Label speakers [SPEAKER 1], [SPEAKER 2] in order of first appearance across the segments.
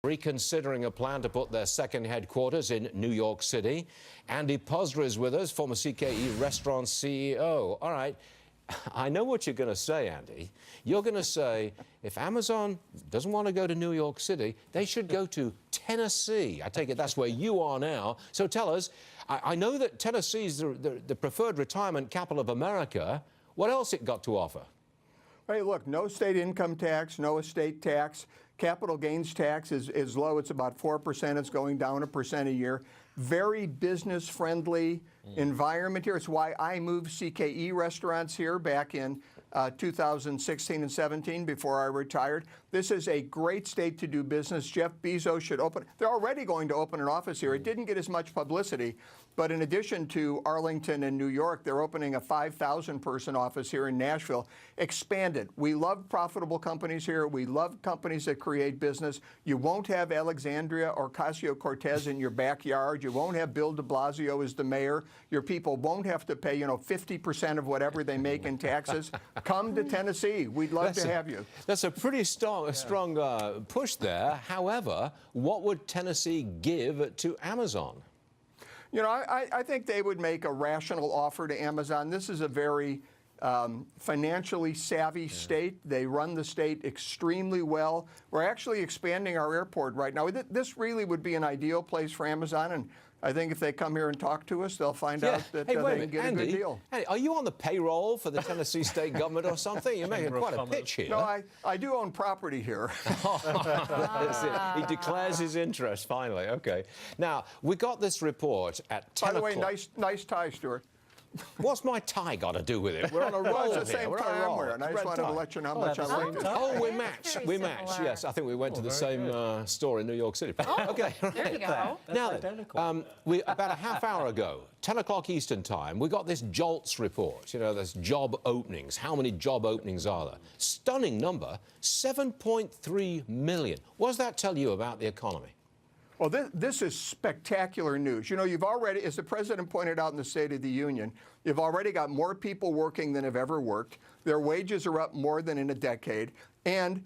[SPEAKER 1] reconsidering a plan to put their second headquarters in New York City. Andy Puzder is with us, former CKE restaurant CEO. All right, I know what you're going to say, Andy. You're going to say, if Amazon doesn't want to go to New York City, they should go to Tennessee. I take it that's where you are now. So tell us, I know that Tennessee is the preferred retirement capital of America. What else it got to offer?
[SPEAKER 2] Hey, look, no state income tax, no estate tax. Capital gains tax is low. It's about 4%. It's going down 1% a year. Very business-friendly environment here. It's why I moved CKE restaurants here back in 2016 and 17 before I retired. This is a great state to do business. Jeff Bezos should open. They're already going to open an office here. It didn't get as much publicity, but in addition to Arlington and New York, they're opening a 5,000-person office here in Nashville. Expanded. We love profitable companies here. We love companies that create business. You won't have Alexandria Ocasio-Cortez in your backyard. You won't have Bill de Blasio as the mayor. Your people won't have to pay, 50% of whatever they make in taxes. Come to Tennessee. We'd love to have you.
[SPEAKER 1] That's a pretty strong push there. However, what would Tennessee give to Amazon?
[SPEAKER 2] I think they would make a rational offer to Amazon. This is a very financially savvy state. They run the state extremely well. We're actually expanding our airport right now. This really would be an ideal place for Amazon, and I think if they come here and talk to us, they'll find out that they can get a good deal.
[SPEAKER 1] Andy, are you on the payroll for the Tennessee state government or something? You're making quite a pitch here.
[SPEAKER 2] No, I do own property here.
[SPEAKER 1] That's it. He declares his interest, finally. Okay. Now, we got this report at 10 o'clock.
[SPEAKER 2] By the way, nice tie, Stuart.
[SPEAKER 1] What's my tie got to do with it? We're on a roll
[SPEAKER 2] It's the same tie I'm wearing. I just wanted to let you know how much I like it.
[SPEAKER 1] Oh, we match. We match. Yes, I think we went to the same store in New York City. Okay.
[SPEAKER 3] There you go.
[SPEAKER 1] Now, about a half hour ago, 10 o'clock Eastern time, we got this JOLTS report. There's job openings. How many job openings are there? Stunning number, 7.3 million. What does that tell you about the economy?
[SPEAKER 2] Well, this is spectacular news. You've already, as the president pointed out in the State of the Union, you've already got more people working than have ever worked. Their wages are up more than in a decade. And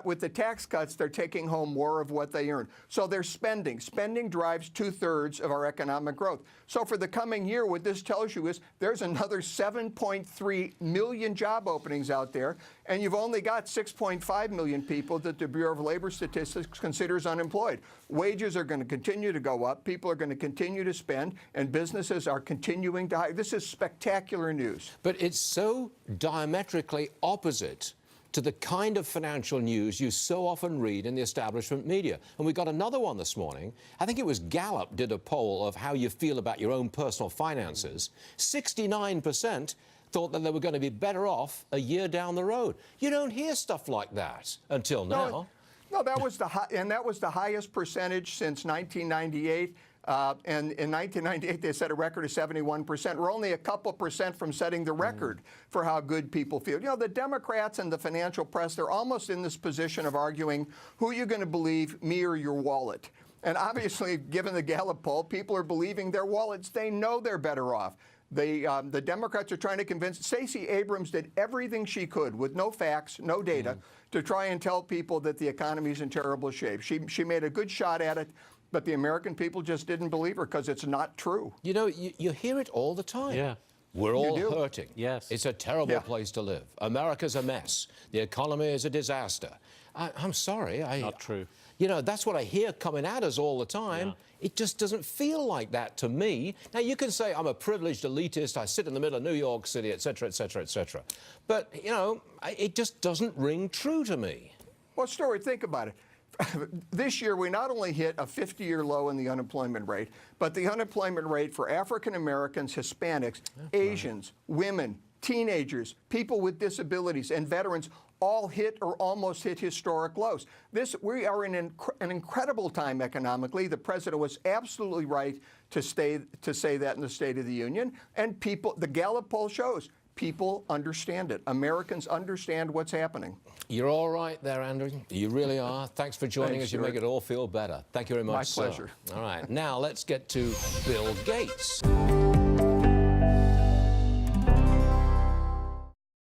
[SPEAKER 2] with the tax cuts, they're taking home more of what they earn. So they're spending. Spending drives 2/3 of our economic growth. So for the coming year, what this tells you is there's another 7.3 million job openings out there, and you've only got 6.5 million people that the Bureau of Labor Statistics considers unemployed. Wages are going to continue to go up. People are going to continue to spend, and businesses are continuing to hire. This is spectacular news.
[SPEAKER 1] But it's so diametrically opposite to the kind of financial news you so often read in the establishment media. And we got another one this morning. I think it was Gallup did a poll of how you feel about your own personal finances. 69% thought that they were going to be better off a year down the road. You don't hear stuff like that until now.
[SPEAKER 2] No, that was the highest percentage since 1998. And in 1998, they set a record of 71%. We're only a couple percent from setting the record for how good people feel. The Democrats and the financial press, they're almost in this position of arguing, who are you going to believe, me or your wallet? And obviously, given the Gallup poll, people are believing their wallets. They know they're better off. The Democrats are trying to convince. Stacey Abrams did everything she could with no facts, no data, to try and tell people that the economy is in terrible shape. She made a good shot at it. But the American people just didn't believe her because it's not true.
[SPEAKER 1] You hear it all the time.
[SPEAKER 4] Yeah.
[SPEAKER 1] We're all hurting.
[SPEAKER 4] Yes.
[SPEAKER 1] It's a terrible place to live. America's a mess. The economy is a disaster. I'm sorry.
[SPEAKER 4] Not true.
[SPEAKER 1] That's what I hear coming at us all the time. Yeah. It just doesn't feel like that to me. Now, you can say I'm a privileged elitist. I sit in the middle of New York City, et cetera, et cetera, et cetera. But, it just doesn't ring true to me.
[SPEAKER 2] Well, Stuart, think about it. This year, we not only hit a 50-year low in the unemployment rate, but the unemployment rate for African Americans, Hispanics, Asians, women, teenagers, people with disabilities, and veterans all hit or almost hit historic lows. We are in an incredible time economically. The president was absolutely right to say that in the State of the Union. And the Gallup poll shows people understand it. Americans understand what's happening.
[SPEAKER 1] You're all right there, Andrew. You really are. Thanks for joining us. You make it all feel better. Thank you very much,
[SPEAKER 2] My pleasure.
[SPEAKER 1] All right. Now let's get to Bill Gates.